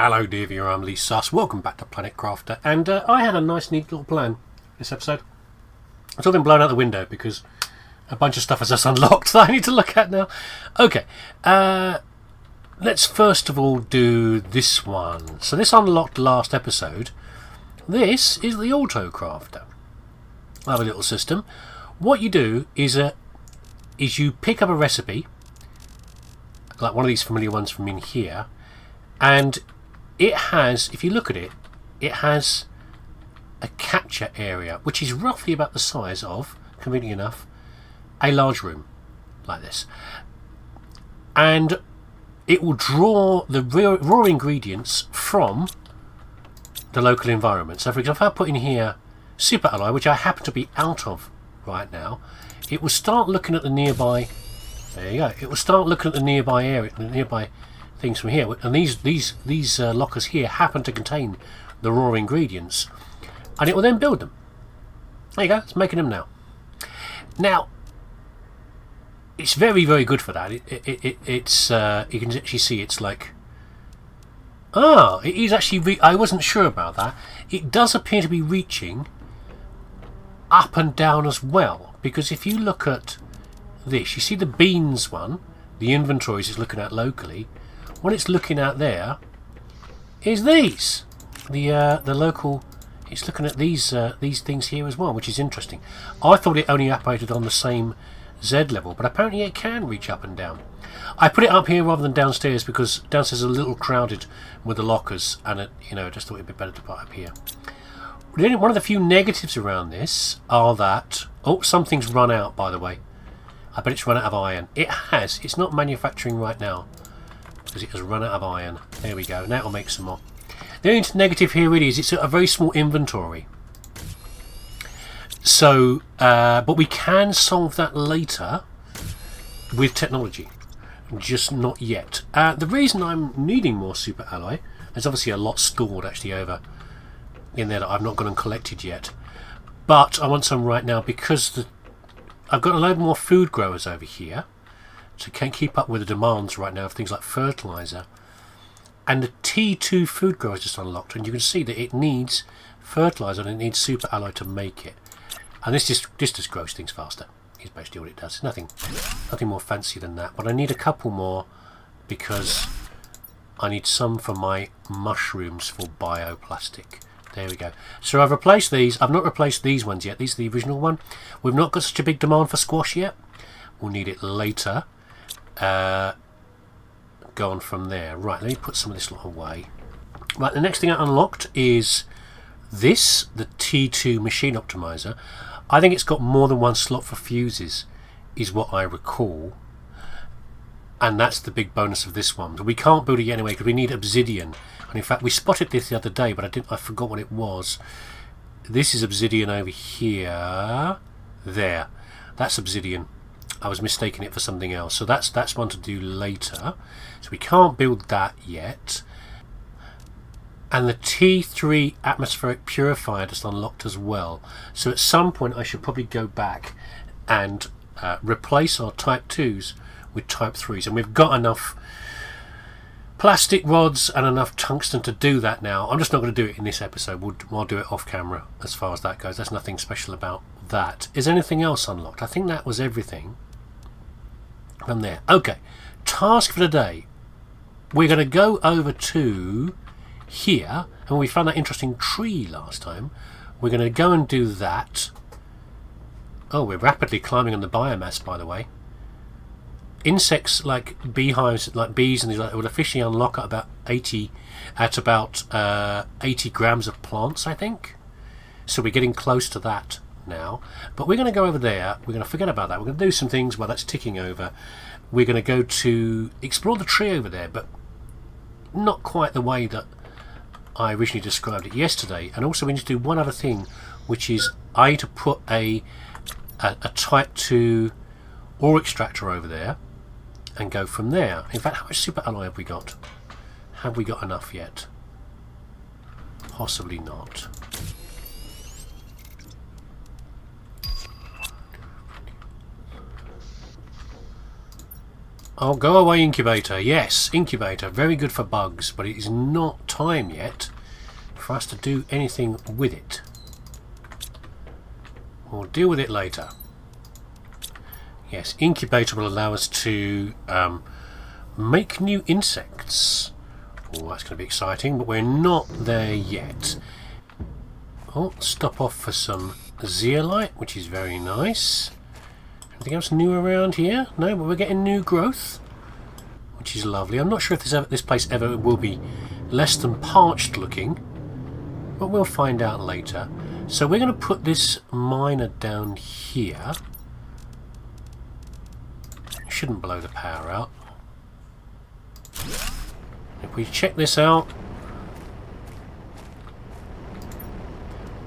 Hello dear viewer, I'm leesusss. Welcome back to Planet Crafter, and I had a nice neat little plan this episode. It's all been blown out the window because a bunch of stuff has just unlocked that I need to look at now. Okay, let's first of all do this one. So this unlocked last episode. This is the Auto Crafter. I have a little system. What you do is you pick up a recipe, like one of these familiar ones from in here, and it has, if you look at it, it has a capture area which is roughly about the size of, conveniently enough, a large room like this, and it will draw the raw ingredients from the local environment. So for example, if I put in here super alloy, which I happen to be out of right now, it will start looking at the nearby, there you go, it will start looking at the nearby area, the nearby things from here, and these lockers here happen to contain the raw ingredients, and it will then build them. There you go, it's making them now. Now, it's very, very good for that. It's you can actually see it's like, it is actually, I wasn't sure about that. It does appear to be reaching up and down as well, because if you look at this, you see the beans one, the inventories it's looking at locally. What it's looking at there is these, the local. It's looking at these things here as well, which is interesting. I thought it only operated on the same Z level, but apparently it can reach up and down. I put it up here rather than downstairs because downstairs is a little crowded with the lockers, and I just thought it'd be better to put it up here. One of the few negatives around this are that something's run out. By the way, I bet it's run out of iron. It has. It's not manufacturing right now because it has run out of iron. There we go. Now it'll make some more. The only negative here really is it's a very small inventory. So, but we can solve that later with technology. Just not yet. The reason I'm needing more super alloy, there's obviously a lot stored actually over in there that I've not gone and collected yet. But I want some right now because I've got a load more food growers over here. So can't keep up with the demands right now of things like fertilizer. And the T2 food grower is just unlocked, and you can see that it needs fertilizer and it needs super alloy to make it. And this just grows things faster. Is basically what it does. Nothing more fancy than that. But I need a couple more because I need some for my mushrooms for bioplastic. There we go. So I've replaced these. I've not replaced these ones yet. These are the original one. We've not got such a big demand for squash yet. We'll need it later. Go on from there. Right, let me put some of this lot away. Right, the next thing I unlocked is this, the T2 machine optimizer. I think it's got more than one slot for fuses, is what I recall. And that's the big bonus of this one. But we can't build it yet anyway because we need obsidian. And in fact, we spotted this the other day, but I forgot what it was. This is obsidian over here. There. That's obsidian. I was mistaking it for something else. So that's one to do later. So we can't build that yet. And the T3 atmospheric purifier just unlocked as well. So at some point I should probably go back and replace our Type 2s with Type 3s. And we've got enough plastic rods and enough tungsten to do that now. I'm just not going to do it in this episode. We'll do it off camera as far as that goes. There's nothing special about that. Is anything else unlocked? I think that was everything from there. Okay, task for today. We're going to go over to here, and we found that interesting tree last time. We're going to go and do that. Oh, we're rapidly climbing on the biomass, by the way. Insects like beehives, like bees and things like that, will officially unlock at about 80 grams of plants, I think. So we're getting close to that now. But we're going to go over there. We're going to forget about that. We're going to do some things while that's ticking over. We're going to go to explore the tree over there, but not quite the way that I originally described it yesterday. And also we need to do one other thing, which is I need to put a Type 2 ore extractor over there and go from there. In fact, how much super alloy have we got? Have we got enough yet? Possibly not. Oh, go away, incubator. Yes, incubator. Very good for bugs, but it is not time yet for us to do anything with it. We'll deal with it later. Yes, incubator will allow us to make new insects. Oh, that's going to be exciting, but we're not there yet. Oh, stop off for some zeolite, which is very nice. Anything else new around here? No, but we're getting new growth, which is lovely. I'm not sure if this place ever will be less than parched looking, but we'll find out later. So we're going to put this miner down here. Shouldn't blow the power out. If we check this out,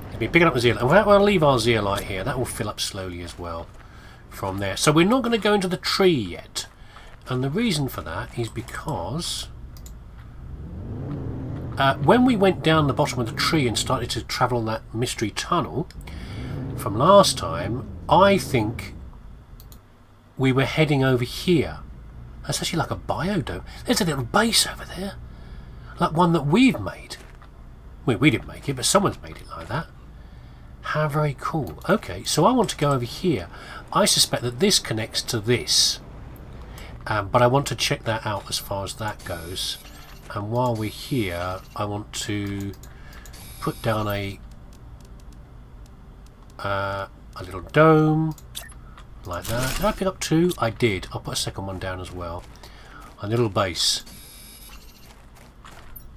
it'll be picking up the zeolite. We'll leave our zeolite here. That will fill up slowly as well from there. So we're not going to go into the tree yet, and the reason for that is because when we went down the bottom of the tree and started to travel on that mystery tunnel from last time, I think we were heading over here. That's actually like a biodome. There's a little base over there, like one that we've made. We didn't make it, but someone's made it like that. How very cool. Okay, so I want to go over here. I suspect that this connects to this, but I want to check that out as far as that goes. And while we're here, I want to put down a little dome like that. Did I pick up two? I did. I'll put a second one down as well. A little base.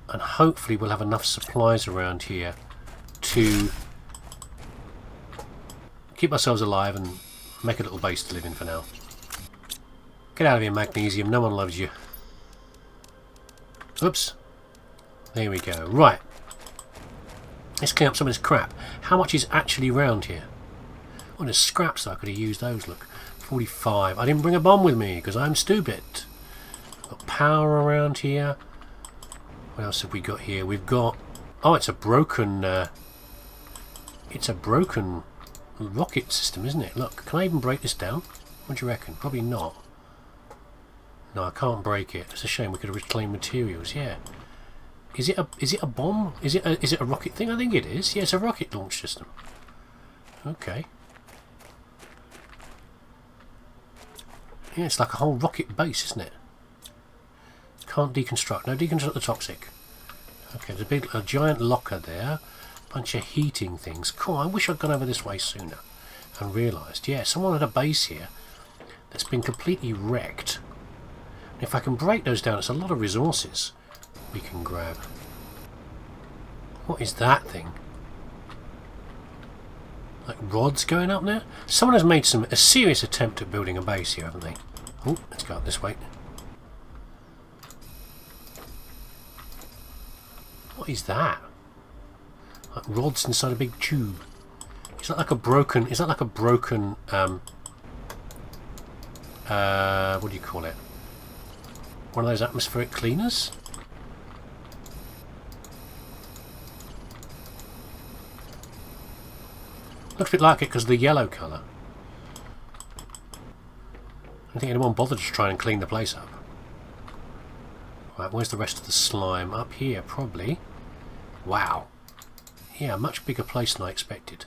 And hopefully we'll have enough supplies around here to keep ourselves alive and make a little base to live in for now. Get out of here, magnesium. No one loves you. Oops. There we go. Right. Let's clean up some of this crap. How much is actually around here? Oh, there's scraps, so I could have used those. Look. 45. I didn't bring a bomb with me because I'm stupid. Got power around here. What else have we got here? We've got... Oh, it's a broken... it's a broken rocket system, isn't it? Look, can I even break this down? What do you reckon? Probably not. No, I can't break it. It's a shame. We could have reclaimed materials. Yeah. Is it a bomb? Is it a rocket thing? I think it is. Yeah, it's a rocket launch system. Okay. Yeah, it's like a whole rocket base, isn't it? Can't deconstruct. No, deconstruct the toxic. Okay, there's a giant locker there. Bunch of heating things. Cool. I wish I'd gone over this way sooner and realised. Yeah, someone had a base here that's been completely wrecked. If I can break those down, it's a lot of resources we can grab. What is that thing? Like rods going up there? Someone has made a serious attempt at building a base here, haven't they? Oh, let's go up this way. What is that? Like rods inside a big tube. Is that like a broken... Is that like a broken... what do you call it? One of those atmospheric cleaners? Looks a bit like it because of the yellow colour. I don't think anyone bothered to try and clean the place up. Right, where's the rest of the slime? Up here, probably. Wow. Yeah, a much bigger place than I expected.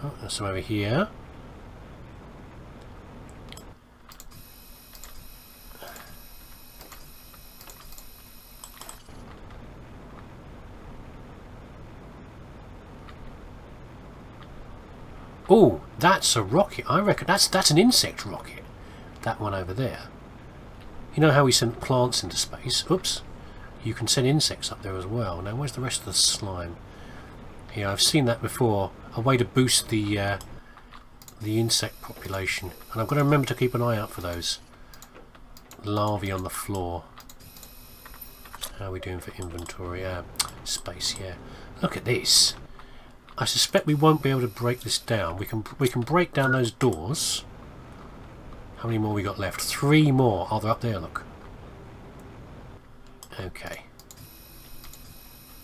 Oh, there's some over here. Oh, that's a rocket. I reckon that's an insect rocket. That one over there. You know how we sent plants into space? Oops. You can send insects up there as well. Now, where's the rest of the slime? Yeah, I've seen that before. A way to boost the insect population. And I've got to remember to keep an eye out for those larvae on the floor. How are we doing for inventory? Space, yeah. Look at this. I suspect we won't be able to break this down. We can break down those doors. How many more we got left? 3 more. Oh, they're up there, look. Okay.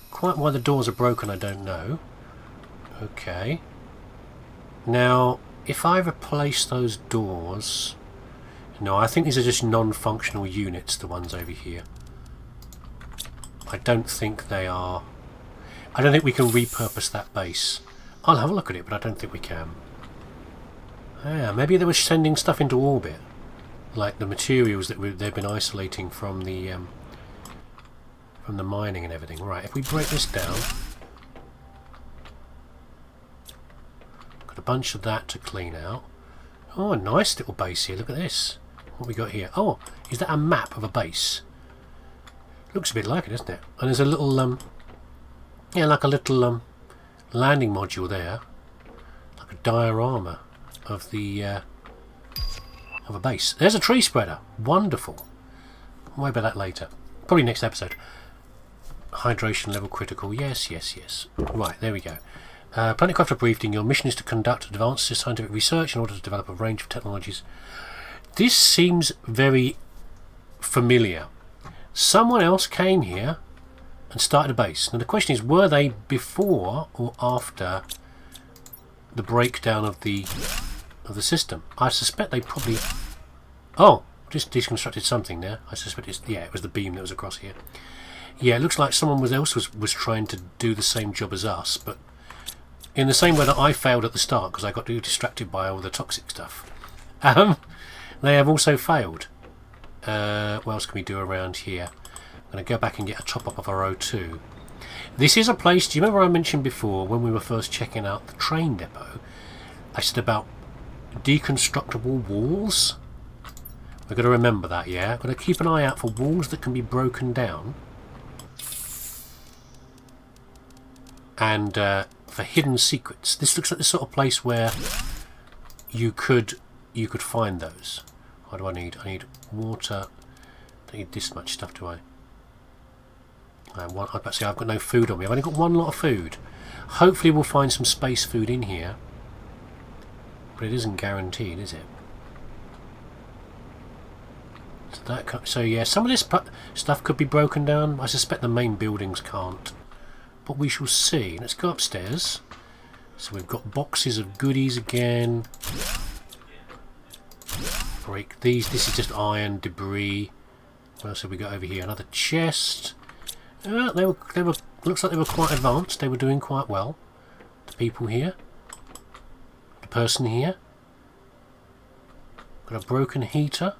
Quite why the doors are broken, I don't know. Okay. Now, if I replace those doors... No, I think these are just non-functional units, the ones over here. I don't think they are... I don't think we can repurpose that base. I'll have a look at it, but I don't think we can. Yeah, maybe they were sending stuff into orbit. Like the materials that they've been isolating from the mining and everything. Right, if we break this down... Got a bunch of that to clean out. Oh, a nice little base here. Look at this. What we got here? Oh, is that a map of a base? Looks a bit like it, doesn't it? And there's a little, yeah, like a little landing module there, like a diorama of the of a base. There's a tree spreader. Wonderful. I'll worry about that later. Probably next episode. Hydration level critical. Yes, yes, yes. Right, there we go. Planetcrafter briefing. Your mission is to conduct advanced scientific research in order to develop a range of technologies. This seems very familiar. Someone else came here and started a base. Now the question is, were they before or after the breakdown of the system? I suspect they probably... Oh, just deconstructed something there. I suspect it's... Yeah, it was the beam that was across here. Yeah, it looks like someone else was trying to do the same job as us, but in the same way that I failed at the start because I got too distracted by all the toxic stuff. They have also failed. What else can we do around here? I'm going to go back and get a top-up of our O2. This is a place... Do you remember I mentioned before when we were first checking out the train depot? I said about deconstructible walls. We've got to remember that, yeah? We've got to keep an eye out for walls that can be broken down. And for hidden secrets. This looks like the sort of place where you could find those. What do I need? I need water. I don't need this much stuff, do I? I'd about to say I've got no food on me. I've only got one lot of food. Hopefully we'll find some space food in here. But it isn't guaranteed, is it? So yeah, some of this stuff could be broken down. I suspect the main buildings can't. But we shall see. Let's go upstairs. So we've got boxes of goodies again. Break these. This is just iron debris. What else have we got over here? Another chest. They were. Looks like they were quite advanced. They were doing quite well. The people here. The person here. Got a broken heater.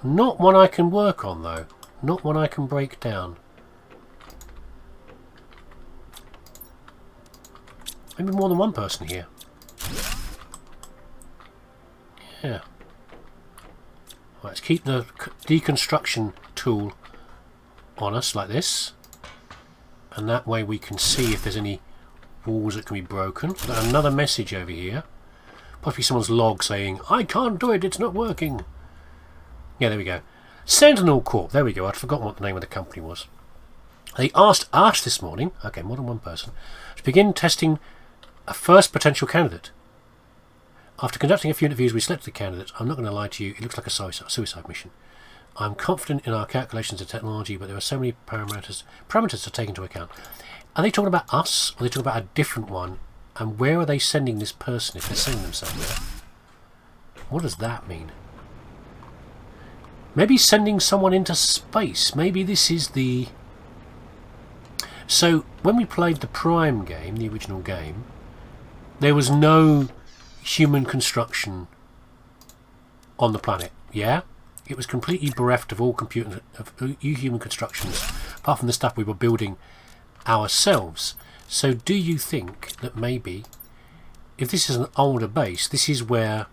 Not one I can work on though. Not one I can break down. Maybe more than one person here. Yeah. Right, let's keep the deconstruction tool on us like this. And that way we can see if there's any walls that can be broken. We've got another message over here. Possibly someone's log saying, I can't do it, it's not working. Yeah, there we go. Sentinel Corp. There we go. I'd forgotten what the name of the company was. They asked us this morning, okay, more than one person, to begin testing a first potential candidate. After conducting a few interviews, we selected the candidate. I'm not going to lie to you, it looks like a suicide mission. I'm confident in our calculations of technology, but there are so many parameters to take into account. Are they talking about us, or are they talking about a different one? And where are they sending this person if they're sending them somewhere? What does that mean? Maybe sending someone into space. Maybe this is the... So, when we played the Prime game, the original game, there was no human construction on the planet, yeah? It was completely bereft of all human constructions, apart from the stuff we were building ourselves. So do you think that maybe, if this is an older base, this is where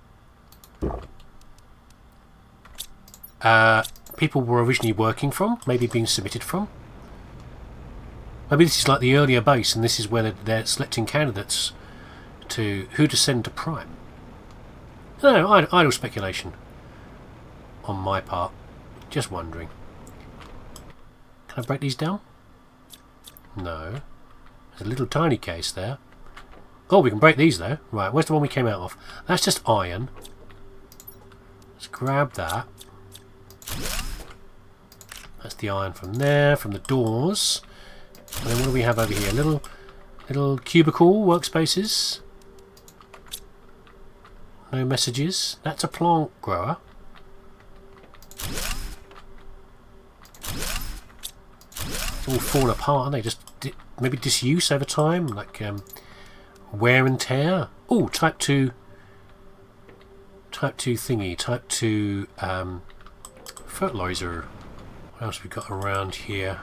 people were originally working from, maybe being submitted from? Maybe this is like the earlier base and this is where they're selecting candidates to who to send to Prime. No, idle speculation on my part. Just wondering. Can I break these down? No. There's a little tiny case there. Oh, we can break these though. Right, where's the one we came out of? That's just iron. Let's grab that. That's the iron from there, from the doors. And then what do we have over here? Little cubicle workspaces. No messages. That's a plant grower. It's all falling apart, aren't they? Just maybe disuse over time, like wear and tear. Oh, type 2 thingy, type 2 fertilizer. What else we got around here?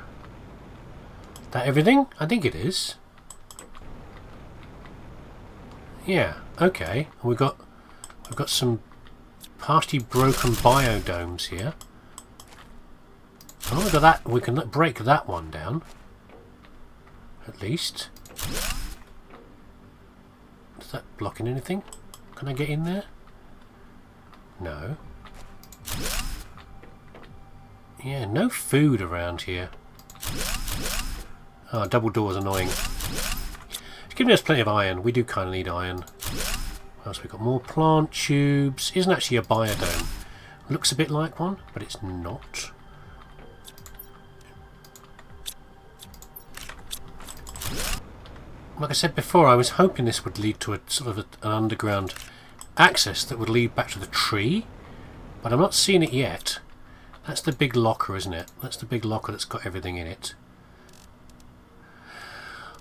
That everything? I think it is. Yeah, okay. We've got some partially broken biodomes here. Oh, look at that. We can break that one down. At least. Is that blocking anything? Can I get in there? No. Yeah, no food around here. Oh, double door's annoying. It's giving us plenty of iron. We do kind of need iron. What else we got? More plant tubes. Isn't actually a biodome. Looks a bit like one, but it's not. Like I said before, I was hoping this would lead to a sort of an underground access that would lead back to the tree, but I'm not seeing it yet. That's the big locker, isn't it? That's the big locker that's got everything in it.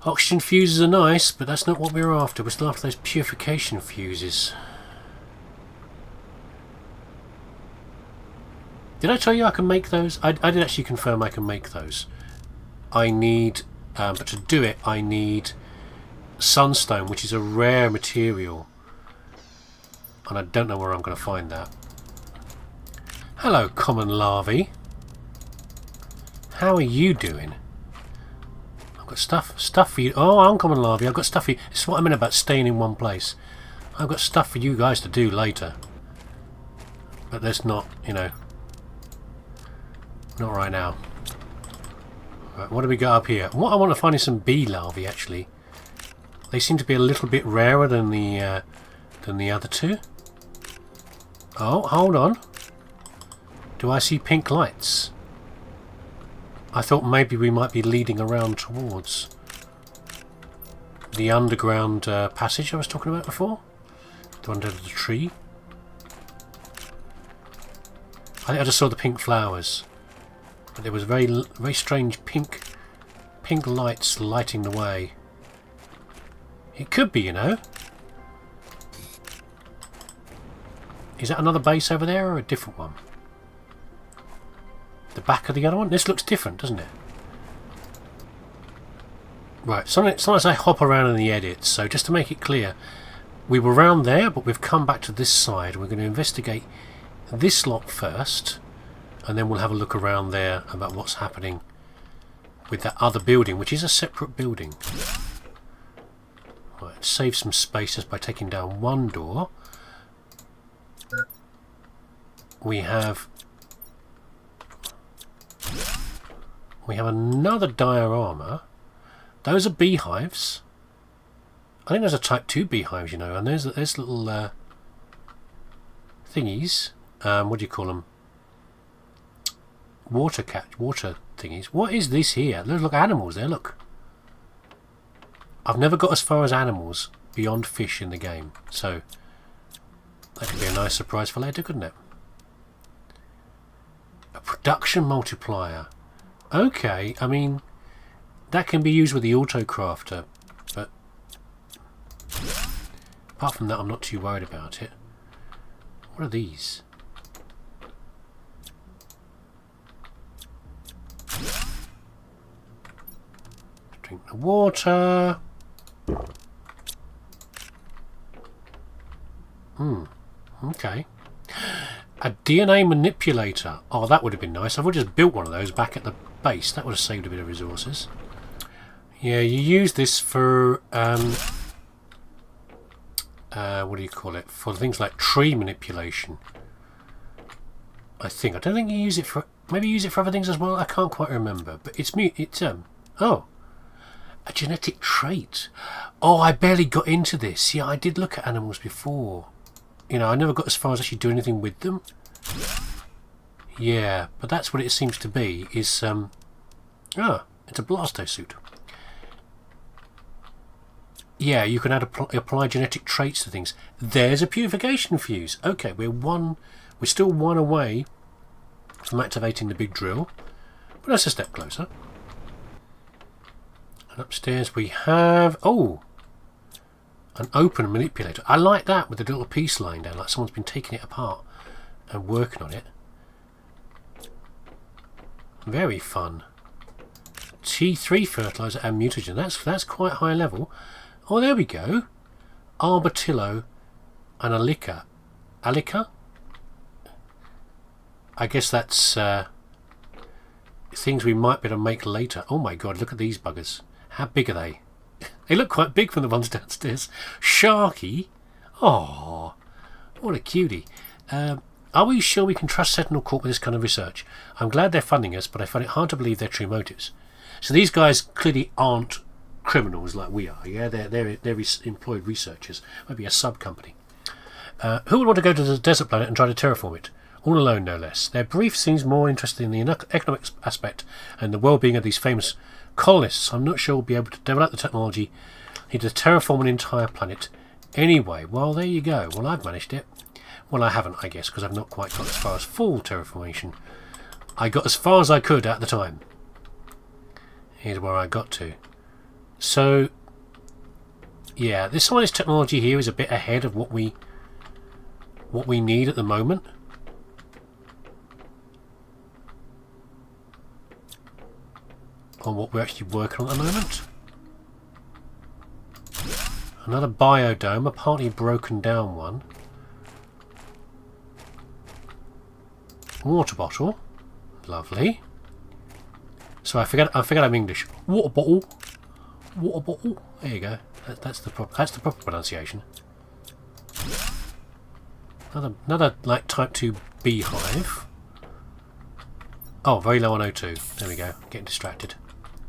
Oxygen fuses are nice, but that's not what we were after. We're still after those purification fuses. Did I tell you I can make those? I did actually confirm I can make those. I need, but to do it I need sunstone, which is a rare material. And I don't know where I'm going to find that. Hello, common larvae. How are you doing? I've got stuff for you. Oh, uncommon larvae. I've got stuff for you. This is what I meant about staying in one place. I've got stuff for you guys to do later. But that's not, you know, not right now. Right, what do we got up here? What I want to find is some bee larvae, actually. They seem to be a little bit rarer than the other two. Oh, hold on. Do I see pink lights? I thought maybe we might be leading around towards the underground passage I was talking about before. The one under the tree. I think I just saw the pink flowers. But there was very strange pink lights lighting the way. It could be, you know. Is that another base over there or a different one? The back of the other one? This looks different, doesn't it? Right, sometimes I hop around in the edits, so just to make it clear, we were round there, but we've come back to this side. We're going to investigate this lot first, and then we'll have a look around there about what's happening with that other building, which is a separate building. Right, save some space just by taking down one door. We have another diorama. Those are beehives. I think those are type 2 beehives, you know, and there's little thingies. What do you call them? Water thingies. What is this here? Look, animals there, look. I've never got as far as animals beyond fish in the game, so that could be a nice surprise for later, couldn't it? A production multiplier. Okay, I mean, that can be used with the auto-crafter, but apart from that I'm not too worried about it. What are these? Drink the water. Okay. A DNA manipulator. Oh, that would have been nice. I've already just built one of those back at the base. That would have saved a bit of resources. Yeah, you use this for what do you call it? For things like tree manipulation. I think. I don't think you use it for. Maybe use it for other things as well. I can't quite remember. But it's oh, a genetic trait. Oh, I barely got into this. Yeah, I did look at animals before. You know, I never got as far as actually doing anything with them. Yeah, but that's what it seems to be. Is it's a blasto suit. Yeah, you can apply genetic traits to things. There's a purification fuse. Okay, we're still one away from activating the big drill, but that's a step closer. And upstairs we have an open manipulator. I like that with the little piece lying down, like someone's been taking it apart and working on it. Very fun. T3 fertilizer and mutagen. That's quite high level. Oh, there we go. Arbutillo and Alica. Alica? I guess that's things we might be able to make later. Oh my god, look at these buggers. How big are they? They look quite big from the ones downstairs. Sharky? Oh, what a cutie. Are we sure we can trust Sentinel Corp with this kind of research? I'm glad they're funding us, but I find it hard to believe their true motives. So these guys clearly aren't criminals like we are. Yeah, they're employed researchers. Maybe a sub company. Who would want to go to the desert planet and try to terraform it? All alone, no less. Their brief seems more interested in the economic aspect and the well-being of these famous colonists. I'm not sure we'll be able to develop the technology needed to terraform an entire planet. Anyway, well, there you go. Well, I've managed it. Well, I haven't, I guess, because I've not quite got as far as full terraformation. I got as far as I could at the time. Here's where I got to. So, yeah, some of this technology here is a bit ahead of what we need at the moment. On what we're actually working on at the moment. Another biodome, a partly broken down one. Water bottle, lovely. So I forget I'm English. Water bottle, water bottle. There you go. That's the proper pronunciation. Another like type 2 beehive. Oh, very low on O2. There we go. Getting distracted.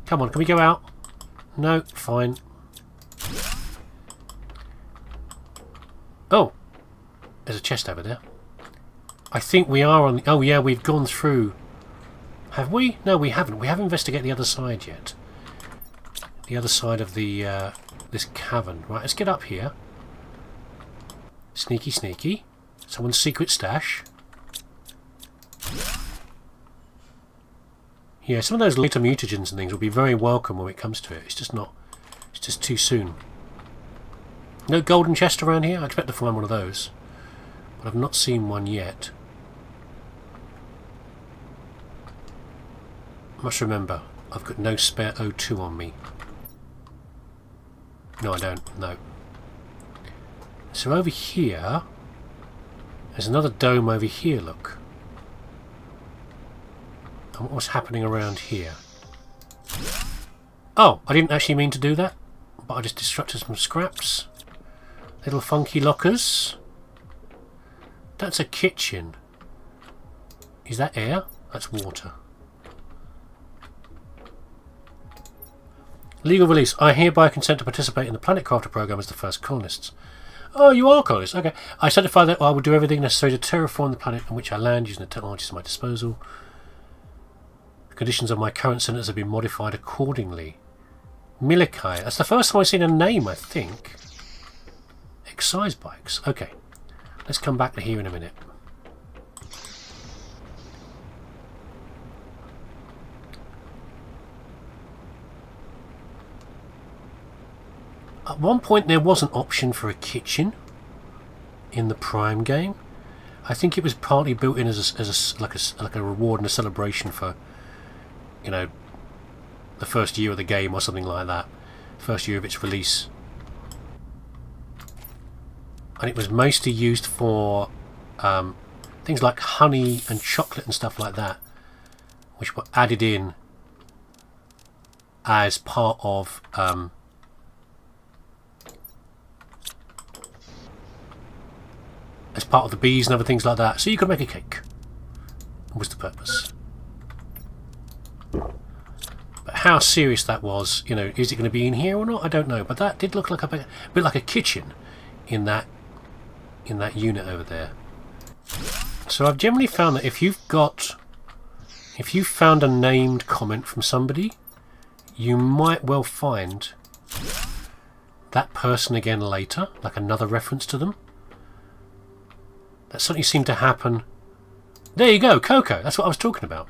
Come on, can we go out? No, fine. Oh, there's a chest over there. I think we are on the... Oh yeah, we've gone through... Have we? No, we haven't. We haven't investigated the other side yet. The other side of the this cavern. Right, let's get up here. Sneaky, sneaky. Someone's secret stash. Yeah, some of those later mutagens and things will be very welcome when it comes to it. It's just not... It's just too soon. No golden chest around here? I expect to find one of those. But I've not seen one yet. Must remember, I've got no spare O2 on me. No, I don't. No. So over here... There's another dome over here, look. And what's happening around here? Oh, I didn't actually mean to do that. But I just destructed some scraps. Little funky lockers. That's a kitchen. Is that air? That's water. Legal release. I hereby consent to participate in the Planet Crafter program as the first colonists. Oh, you are colonists. Okay. I certify that I will do everything necessary to terraform the planet on which I land using the technologies at my disposal. The conditions of my current sentence have been modified accordingly. Milikai. That's the first time I've seen a name, I think. Excise bikes. Okay. Let's come back to here in a minute. At one point there was an option for a kitchen in the Prime game. I think it was partly built in as like a reward and a celebration for, you know, the first year of the game or something like that. First year of its release. And it was mostly used for things like honey and chocolate and stuff like that, which were added in as part of the bees and other things like that. So you could make a cake. Was the purpose. But how serious that was, you know, is it going to be in here or not? I don't know. But that did look like a bit like a kitchen in that unit over there. So I've generally found that if you've found a named comment from somebody, you might well find that person again later, like another reference to them. That certainly seemed to happen. There you go, cocoa. That's what I was talking about.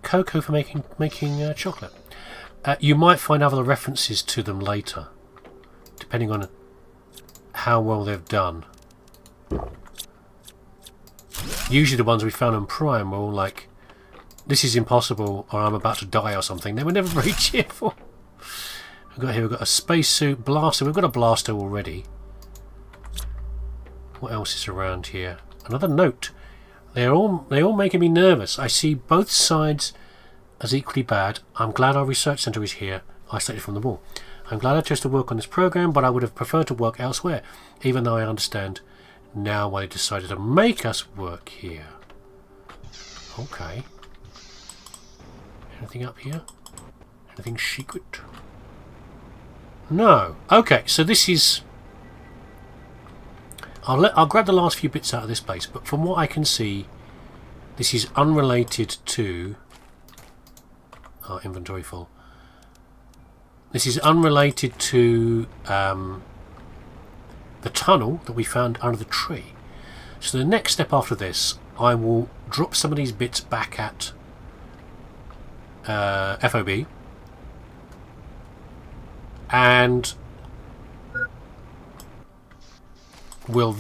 Cocoa for making chocolate. You might find other references to them later, depending on how well they've done. Usually the ones we found on Prime were all like, this is impossible, or I'm about to die or something. They were never very cheerful. We've got a spacesuit, blaster. We've got a blaster already. What else is around here? Another note. They're all making me nervous. I see both sides as equally bad. I'm glad our research centre is here, isolated from the wall. I'm glad I chose to work on this program, but I would have preferred to work elsewhere, even though I understand now why they decided to make us work here. Okay. Anything up here? Anything secret? No. Okay, so this is... I'll grab the last few bits out of this place, but from what I can see, this is unrelated to... Oh, inventory full. This is unrelated to the tunnel that we found under the tree. So the next step after this, I will drop some of these bits back at FOB, and we'll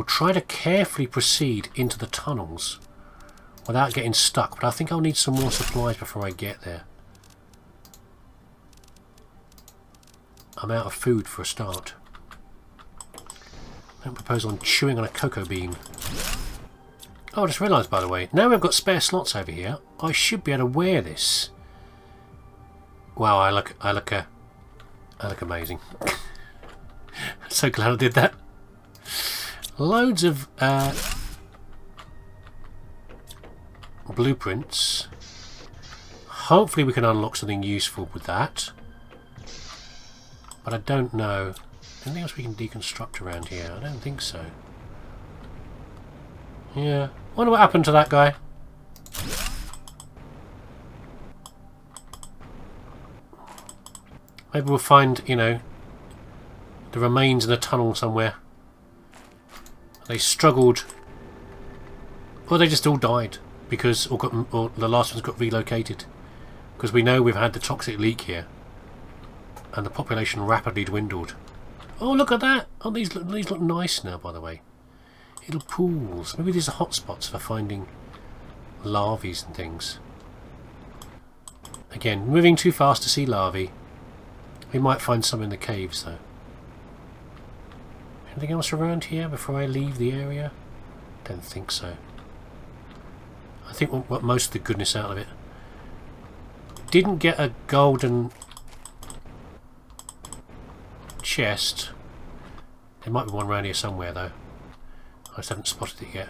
try to carefully proceed into the tunnels without getting stuck, but I think I'll need some more supplies before I get there. I'm out of food for a start. I don't propose on chewing on a cocoa bean. Oh, I just realised, by the way, now we've got spare slots over here, I should be able to wear this. Wow, I look amazing. So glad I did that. Loads of blueprints. Hopefully we can unlock something useful with that. But I don't know. Anything else we can deconstruct around here? I don't think so. Yeah. Wonder what happened to that guy. Maybe we'll find, you know, the remains in a tunnel somewhere. They struggled, or they just all died because, or the last ones got relocated. Because we know we've had the toxic leak here, and the population rapidly dwindled. Oh, look at that! Oh, these look nice now, by the way. Little pools. Maybe these are hotspots for finding larvae and things. Again, moving too fast to see larvae. We might find some in the caves, though. Anything else around here before I leave the area? Don't think so. I think we'll got most of the goodness out of it. Didn't get a golden chest. There might be one around here somewhere, though. I just haven't spotted it yet.